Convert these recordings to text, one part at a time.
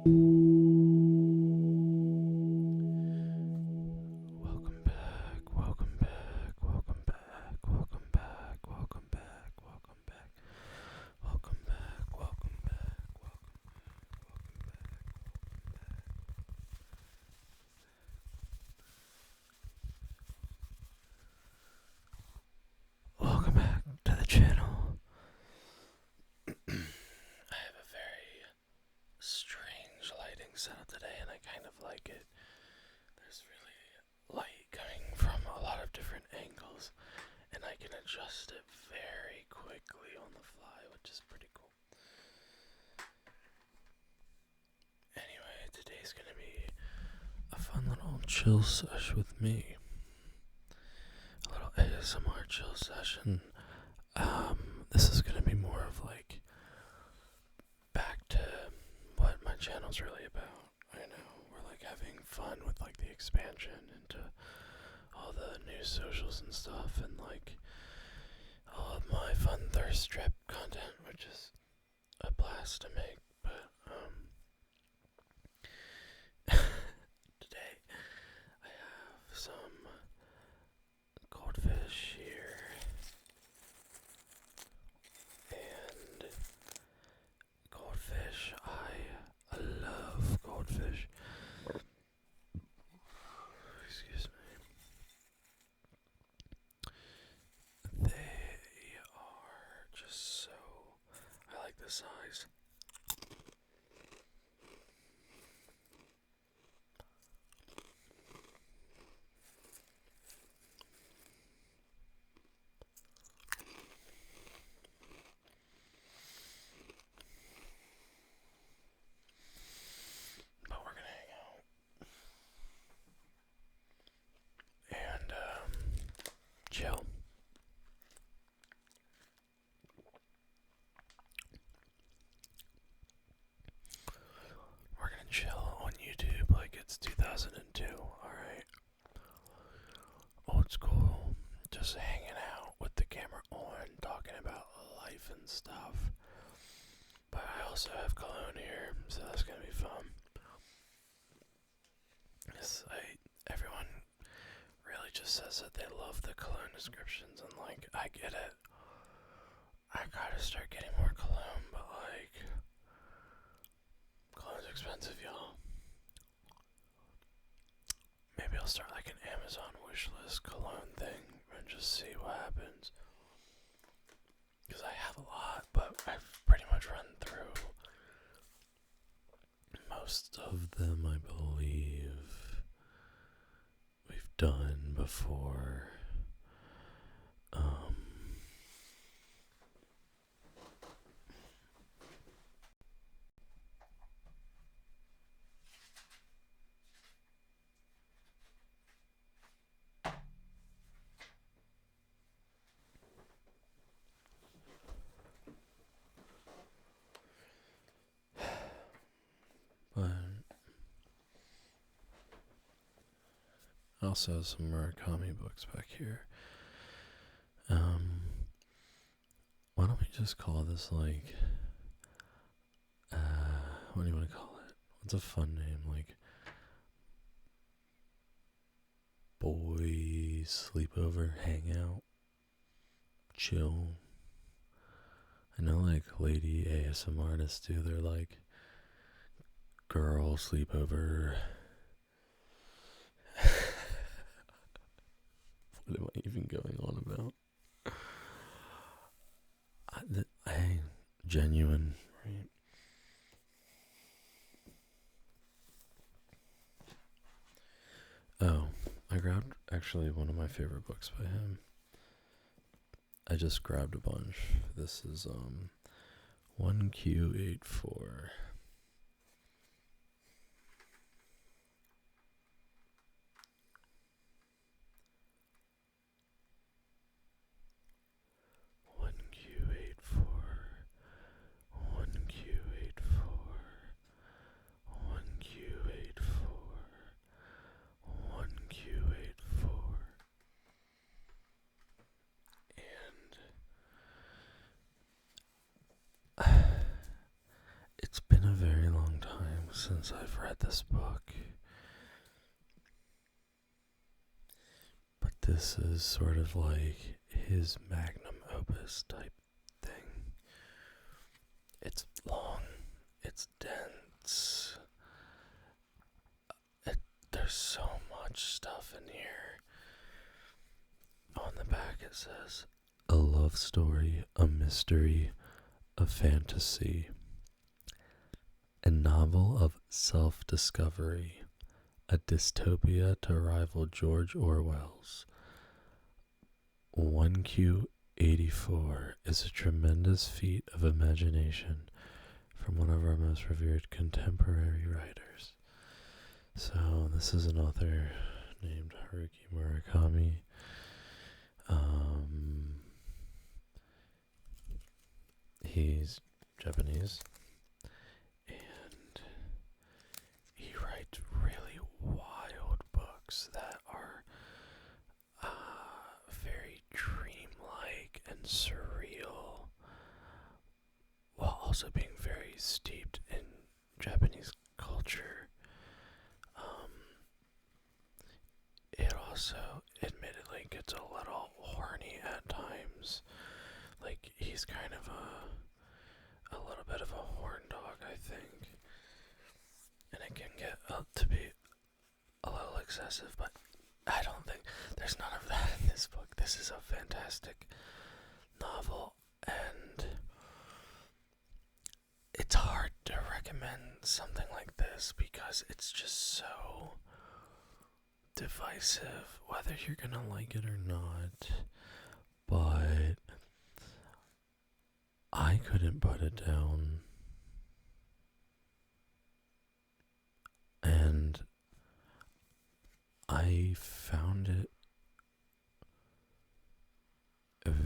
Welcome back, welcome back, welcome back, welcome back, welcome back, welcome back, welcome back, welcome back, welcome back to the channel. I have a very strange lighting setup today and I kind of like it. There's really light coming from a lot of different angles and I can adjust it very quickly on the fly, which is pretty cool. Anyway, today's gonna be a fun little chill sesh with me. A little ASMR chill session. This is gonna be more of like back to what my channel's really about. I know, we're like having fun with like the expansion into all the new socials and stuff and like all of my fun thirst trap content, which is a blast to make, but today I have some goldfish here and goldfish. I love goldfish. Excuse me. They are just so, I like the size. But we're gonna hang out and chill. We're gonna chill on YouTube like it's 2002, alright? Old school, just hanging out with the camera on, talking about life and stuff. But I also have Cologne here, so that's gonna be fun. Everyone really just says that they love the Cologne descriptions, and like, I get it. I gotta start getting more Cologne, but like, Cologne's expensive, y'all. Maybe I'll start like an Amazon wishlist Cologne thing and just see what happens. Because I have a lot, but I've pretty much run through most of them, I believe. We've done before. But I also have some Murakami books back here. Why don't we just call this like, what do you want to call it? What's a fun name? Like, boy sleepover, hangout, chill. I know like lady ASM artists do their like girl sleepover. What am I even going on about? I genuine, right? Oh, I grabbed actually one of my favorite books by him. I just grabbed a bunch. This is 1Q84. It's been times I've read this book, but this is sort of like his magnum opus type thing. It's long, it's dense, there's so much stuff in here. On the back it says, a love story, a mystery, a fantasy, a novel of self-discovery, a dystopia to rival George Orwell's. 1Q84 is a tremendous feat of imagination from one of our most revered contemporary writers. So this is an author named Haruki Murakami. He's Japanese, and he writes really wild books that are very dreamlike and surreal, while also being very steeped in Japanese culture. It also admittedly gets a little horny at times. Like, he's kind of a little bit of a horn dog, I think. And it can get up to be a little excessive, but I don't think there's none of that in this book. This is a fantastic novel, and it's hard to recommend something like this because it's just so divisive, whether you're gonna like it or not. But I couldn't put it down, and I found it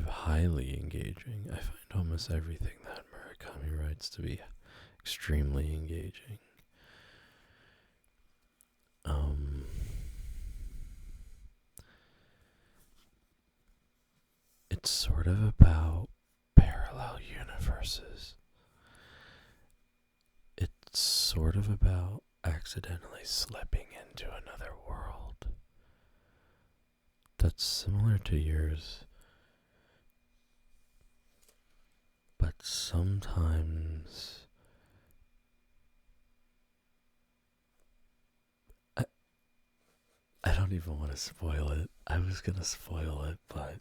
highly engaging. I find almost everything that Murakami writes to be extremely engaging. It's sort of about parallel universes. It's sort of about accidentally slipping into another world that's similar to yours, but sometimes I don't even want to spoil it. I was gonna spoil it, but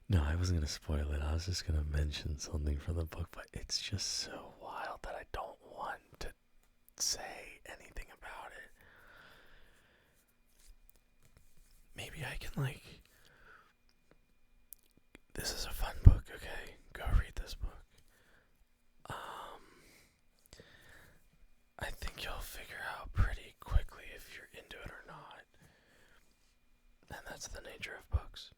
no, I wasn't gonna spoil it. I was just gonna mention something from the book, but it's just so wild that I don't want to say anything about it. Maybe I can, this is a fun book, okay? Go read this book. I think you'll figure out pretty quickly if you're into it or not. And that's the nature of books.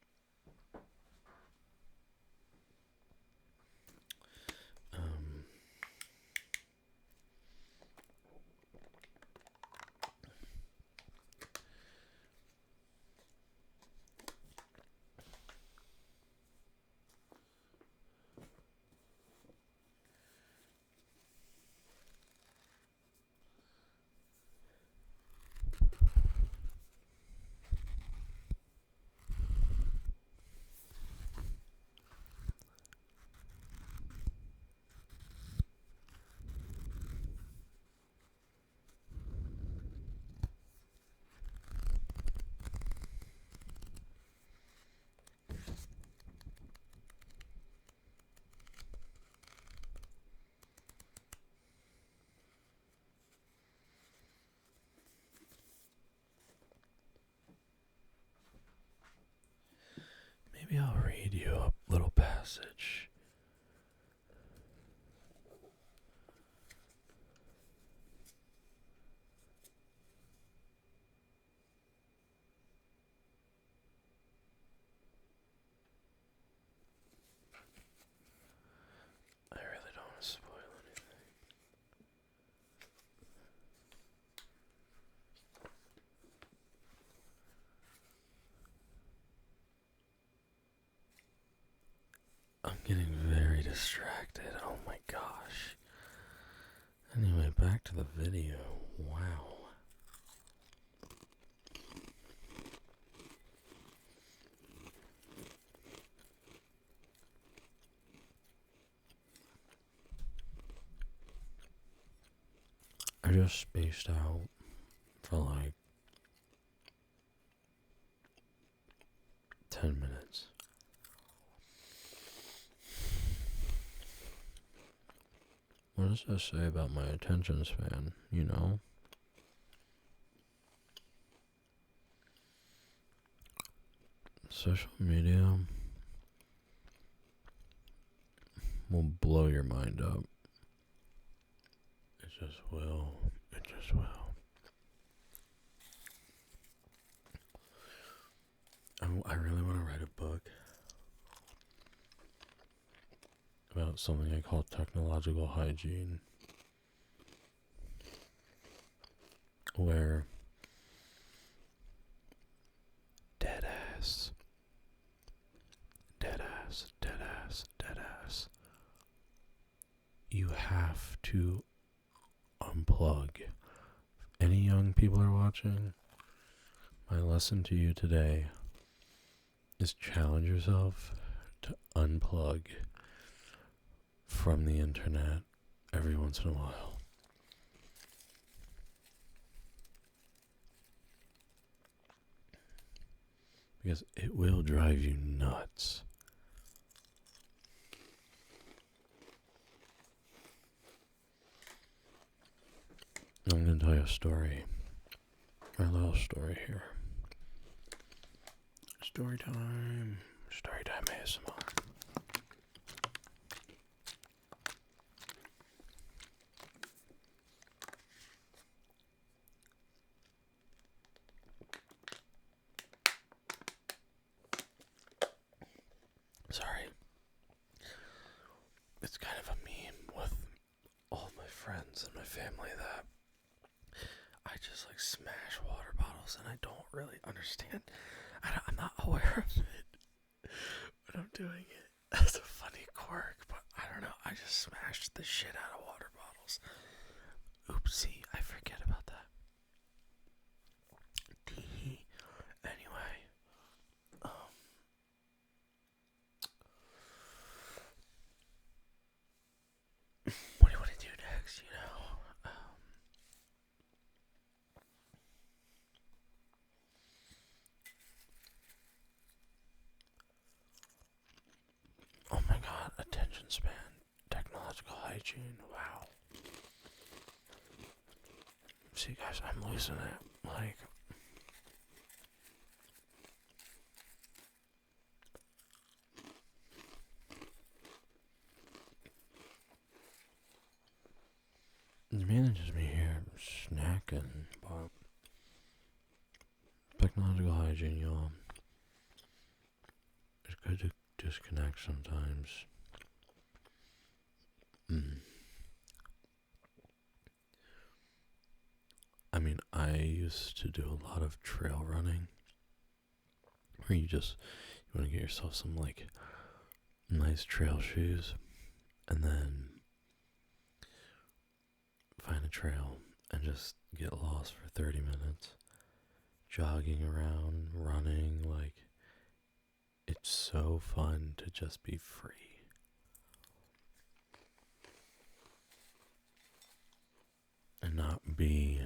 Maybe I'll read you a little passage. I really don't want to spoil anything. I'm getting of the video. Wow. I just spaced out for like 10 minutes. What does that say about my attention span, you know? Social media will blow your mind up. It just will. It just will. I really want to write a book about something I call technological hygiene, where dead ass, you have to unplug. Any young people are watching, my lesson to you today is challenge yourself to unplug from the internet every once in a while. Because it will drive you nuts. I'm going to tell you a story. A little story here. Story time. Story time ASMR. Sorry. It's kind of a meme with all my friends and my family that I just like smash water bottles and I don't really understand. I'm not aware of it, but I'm doing it as a funny quirk. But I don't know. I just smashed the shit out of water bottles. Oopsie, I forget about that. Anyway, what do you want to do next? You know. Oh my god, attention span, technological hygiene, wow. See guys, I'm losing it, like. It manages me here snacking, but technological hygiene, y'all. It's good to disconnect sometimes. I mean, I used to do a lot of trail running, where you want to get yourself some like nice trail shoes, and then find a trail and just get lost for 30 minutes, jogging around, running, like, it's so fun to just be free. And not be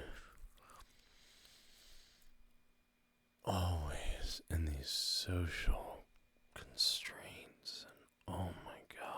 always in these social constraints. And oh my god.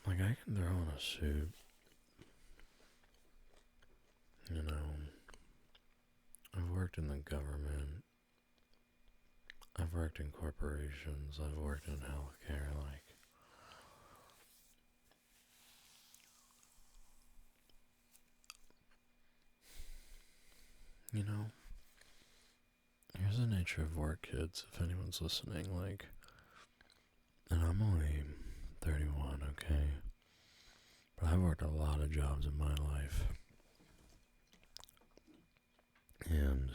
Like, I can throw on a suit, you know. I've worked in the government, I've worked in corporations, I've worked in healthcare, like, you know, here's the nature of work, kids, if anyone's listening, like, And I'm only 31, okay? But I've worked a lot of jobs in my life. And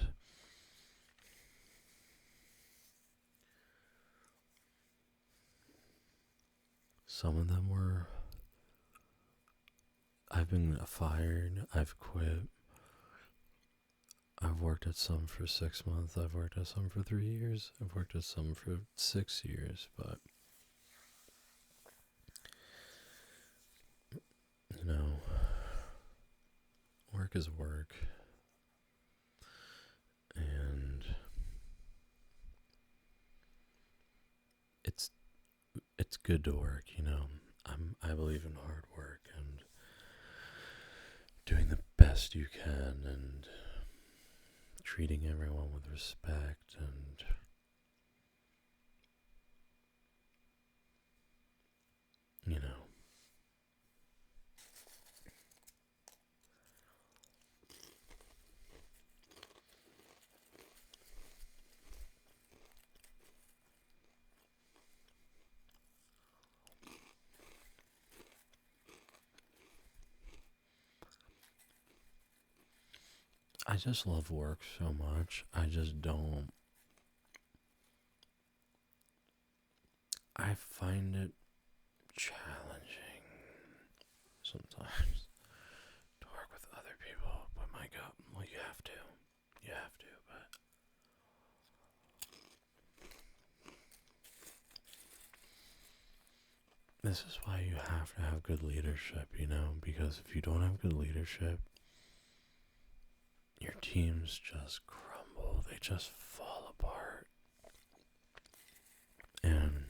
some of them were, I've been fired, I've quit. I've worked at some for 6 months, I've worked at some for 3 years, I've worked at some for 6 years, but, you know, work is work, and it's good to work, you know. I believe in hard work and doing the best you can and treating everyone with respect, and you know, I just love work so much. I just don't. I find it challenging sometimes to work with other people, but my God, well, you have to. You have to, but this is why you have to have good leadership, you know, because if you don't have good leadership, your teams just crumble. They just fall apart. And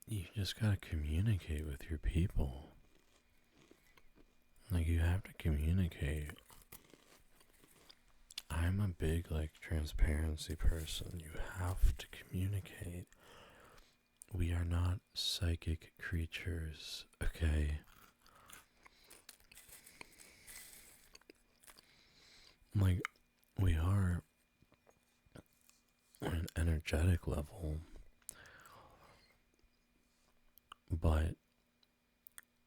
you just gotta communicate with your people. Like, you have to communicate. I'm a big, like, transparency person. You have to communicate. We are not psychic creatures, okay? Like, we are on an energetic level, but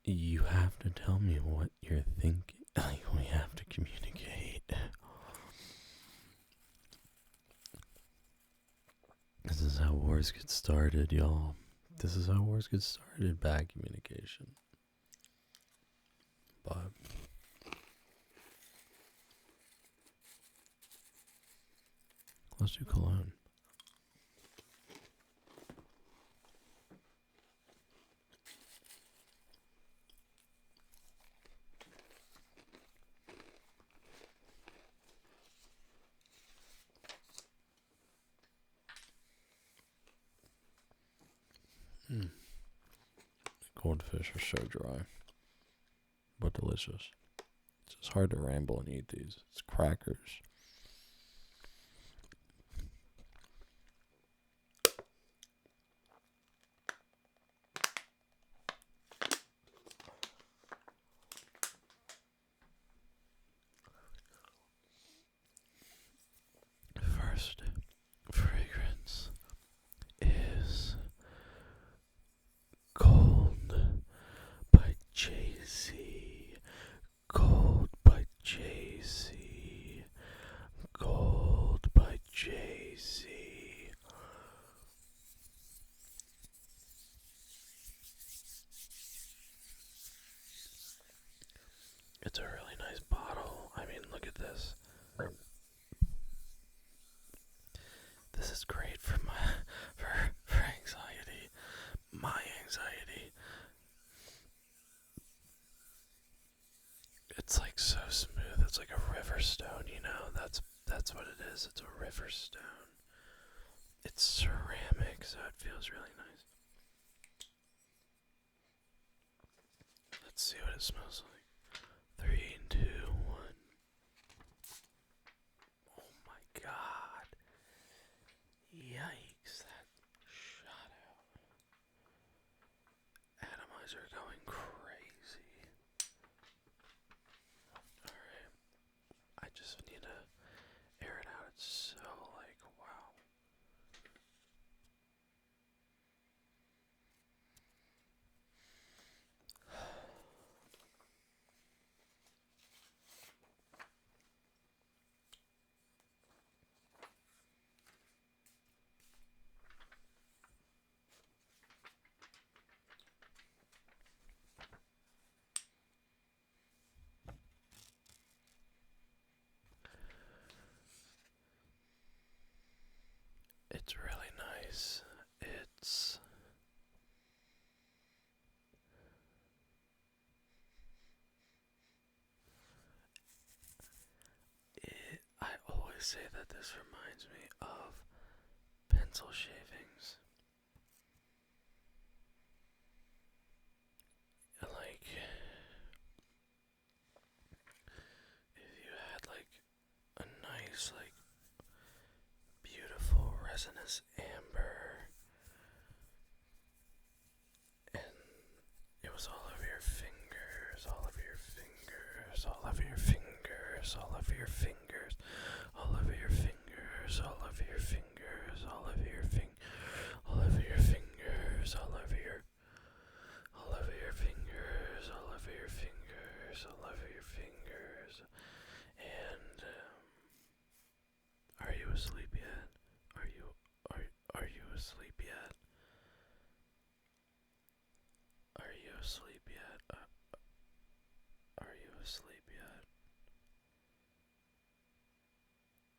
you have to tell me what you're thinking. Like, we have to communicate. This is how wars get started, y'all. This is how wars get started. Bad communication. But let's do Cologne. Goldfish are so dry, but delicious. It's just hard to ramble and eat these. It's crackers. First fragrance is Gold by Jay-Z. Gold by Jay-Z. Gold by Jay-Z. It's a really nice bottle. I mean, look at this. This is great for for anxiety. My anxiety. It's like so smooth. It's like a river stone, you know. That's what it is. It's a river stone. It's ceramic, so it feels really nice. Let's see what it smells like. 3, 2, 1. Oh my God. Yikes, that shot out. Atomizer going crazy. say that this reminds me of pencil shavings. Like, if you had like a nice, like, beautiful resinous amber, and it was all over your fingers, all over your fingers, all over your fingers, all over your fingers, all over your fingers, all over your fingers, all over your all over your fingers, all over your fingers, all over your fingers, all over your fingers. And are you asleep yet? Are you asleep yet? Are you asleep yet? Are you asleep yet?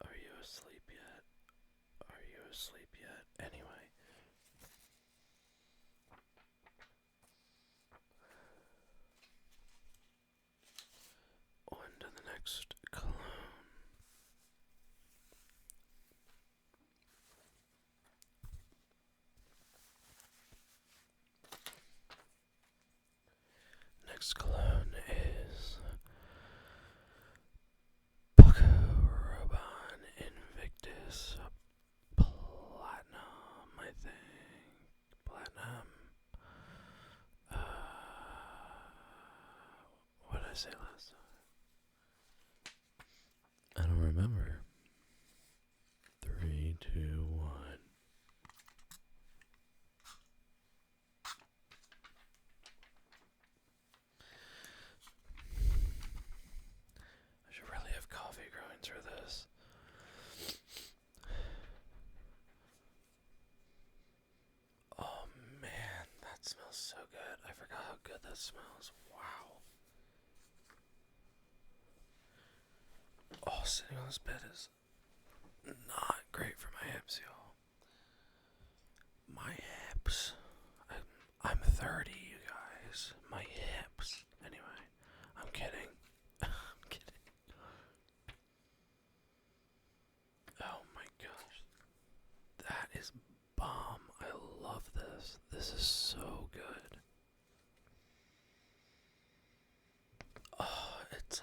Are you asleep yet? Are you asleep yet? Anyway. On to the next cologne. Next cologne is Invictus Platinum, I think. Platinum. What did I say last time? I don't remember. 3, 2, 1. I should really have coffee growing through this. Oh man, that smells so good. I forgot how good that smells. Wow. Oh, sitting on this bed is not great for my hips, y'all. My hips. I'm 30, you guys. My hips. Anyway, I'm kidding. I'm kidding. Oh my gosh. That is bomb. I love this. This is so good. Oh, it's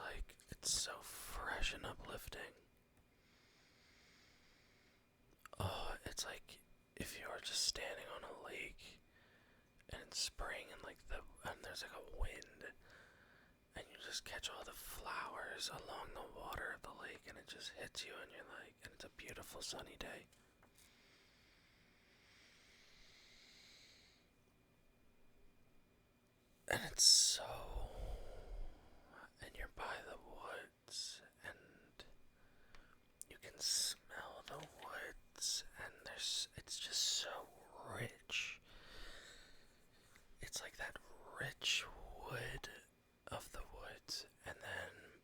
so fresh and uplifting. Oh, it's like if you are just standing on a lake and it's spring and and there's like a wind and you just catch all the flowers along the water of the lake and it just hits you and you're like, and it's a beautiful sunny day. And it's so, and you're by the woods and you can smell the woods and it's just so rich. It's like that rich wood of the woods, and then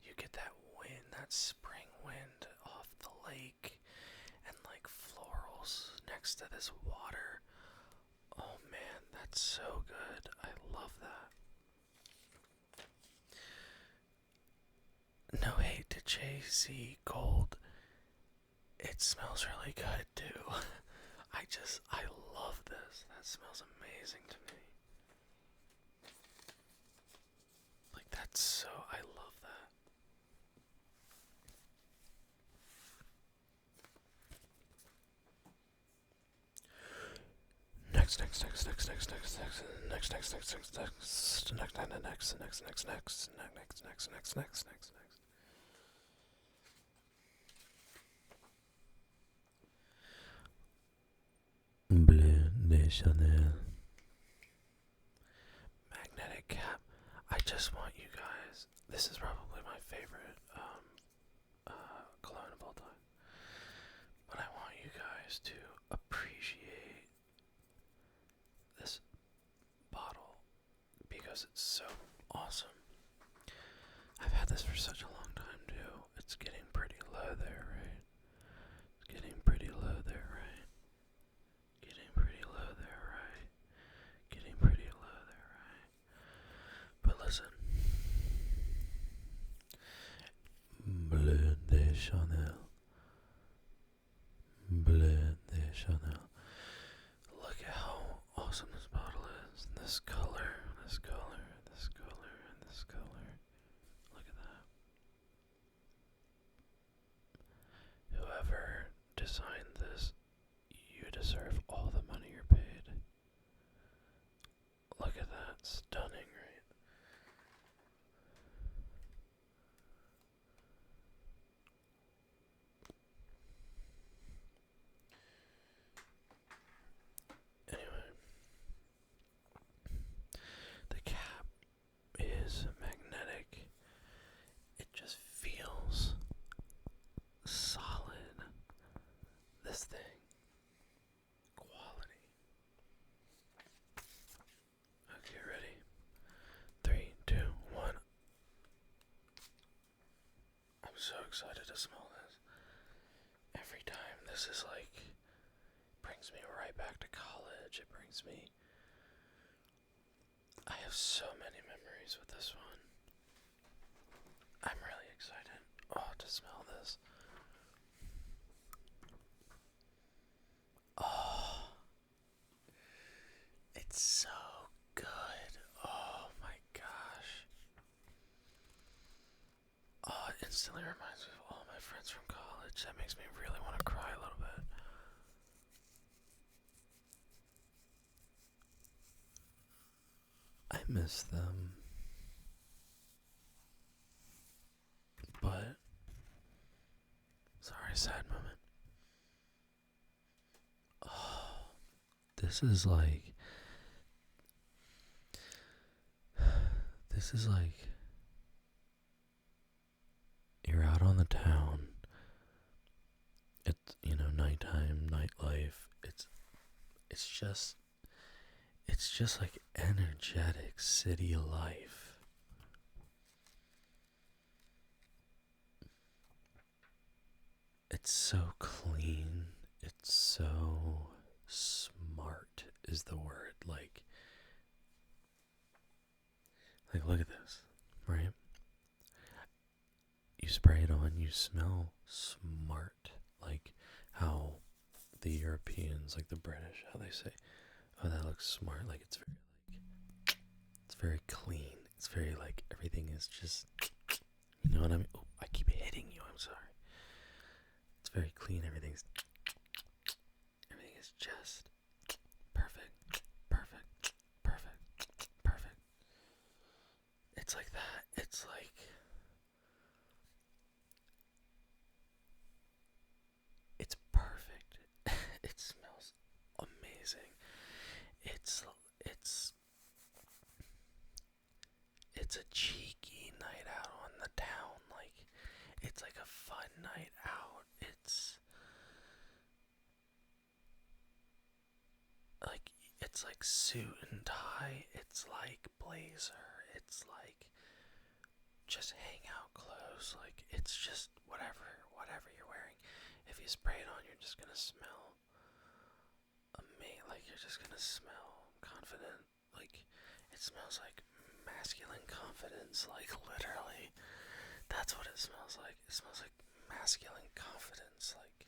you get that wind, that spring wind off the lake, and like florals next to this water. Oh man, that's so good. I love that. No hate to JC Gold. It smells really good too. I love this. That smells amazing to me. Like, that's so, I love that. Next. Bleu de Chanel. Magnetic cap. I just want you guys. This is probably my favorite cologne of all time. But I want you guys to appreciate this bottle because it's so awesome. I've had this for such a long time too. It's getting pretty low there, right? It's getting pretty low there, right? Getting pretty low there, right? Getting pretty low there, right? But listen. Bleu de Chanel. Bleu de Chanel. Look at how awesome this bottle is. This color, this color, this color, and this color. Look at that. Whoever designed this, you deserve all the money you're paid. Look at that. Stunning, right? Anyway, the cap is magnetic. It just feels solid. This thing, quality. Okay, ready? 3, 2, 1. I'm so excited to smell this. Every time this is like, brings me right back to college. It brings me, I have so many memories with this one. I'm really excited, to smell this. Oh, it's so good. Oh my gosh. Oh, it instantly reminds me of all my friends from college. That makes me really want to cry a little bit. I miss them. But, sorry, sad moment. Oh, this is like you're out on the town. It's, nighttime, nightlife. It's just like energetic city life. It's so clean. It's so smart is the word. Like look at this, right? You spray it on, you smell smart. Like how the Europeans, like the British, how they say, oh, that looks smart. Like it's very clean. It's very like everything is just, you know what I mean? Oh, I keep hitting you. I'm sorry. It's very clean. Everything is just perfect, perfect, perfect, perfect. It's like that. It's like, it's perfect. It smells amazing. It's a cheeky night out on the town. Like, it's like a fun night out. It's like suit and tie. It's like blazer. It's like just hangout clothes. Like, it's just whatever you're wearing. If you spray it on, you're just gonna smell amazing. Like, you're just gonna smell confident. Like, it smells like masculine confidence. Like, literally, that's what it smells like. It smells like masculine confidence. Like,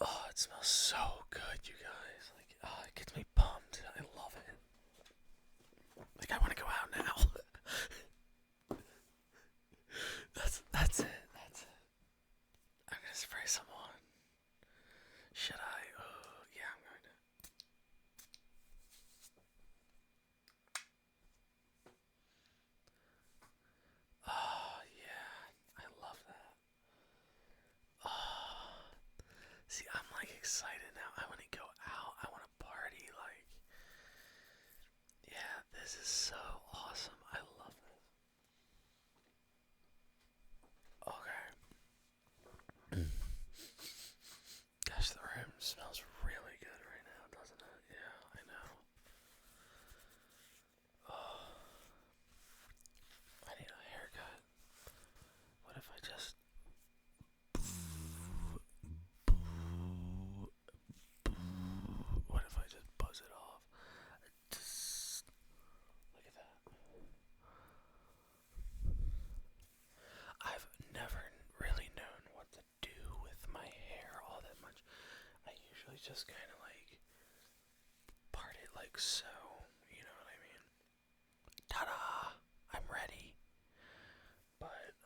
oh, it smells so good, you guys. Like, oh, it gets me pumped. I love it. Like, I want to go out now. That's it. I'm gonna spray some on. Should I? Oh, yeah, I'm going to. Oh, yeah. I love that. Oh. See, I'm like excited now. I want to go out. I want to party. Like, yeah, this is so awesome. I love it. Okay. Gosh, the room smells really good right now, doesn't it? Yeah, I know. Oh, I need a haircut. What if I just... What if I just buzz it off? Look at that. just kind of like part it like so. You know what I mean? Ta-da! I'm ready. But,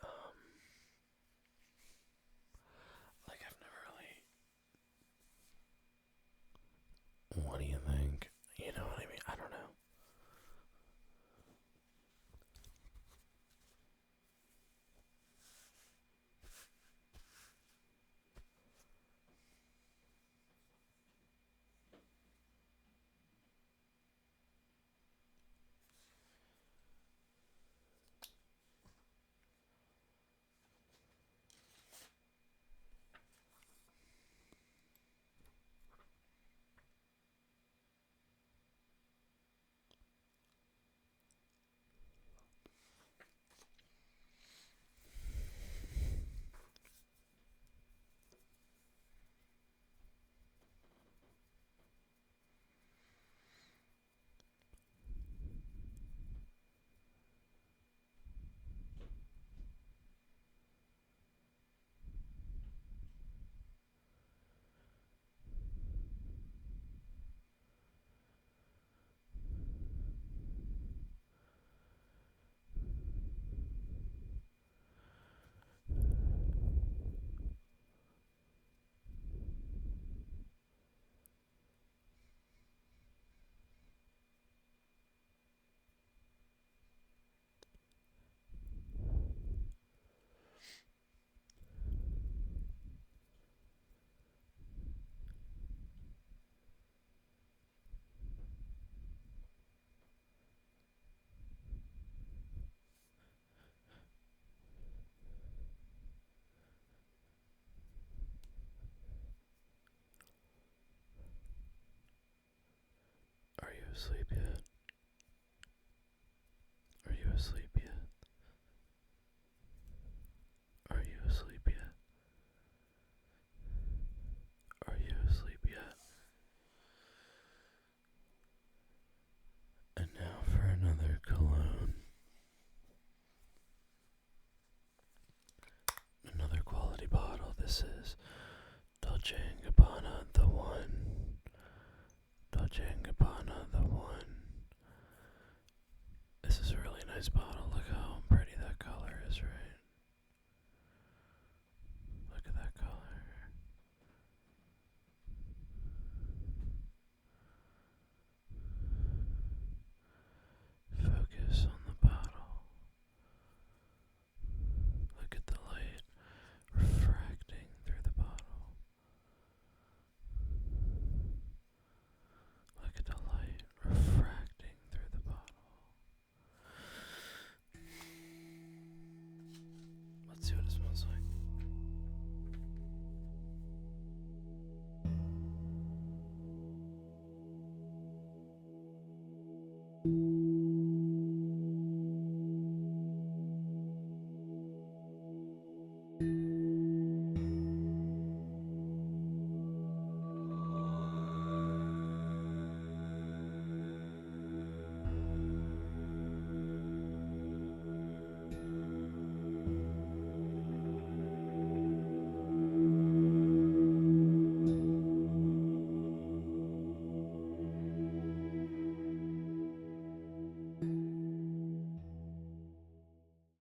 like I've never really... What do you think? You know what I mean? I don't know. Are you asleep yet? Are you asleep yet? Are you asleep yet? Are you asleep yet? And now for another cologne. Another quality bottle. This is Dolce & Gabbana The One. Dolce & Gabbana The One. This is a really nice bottle.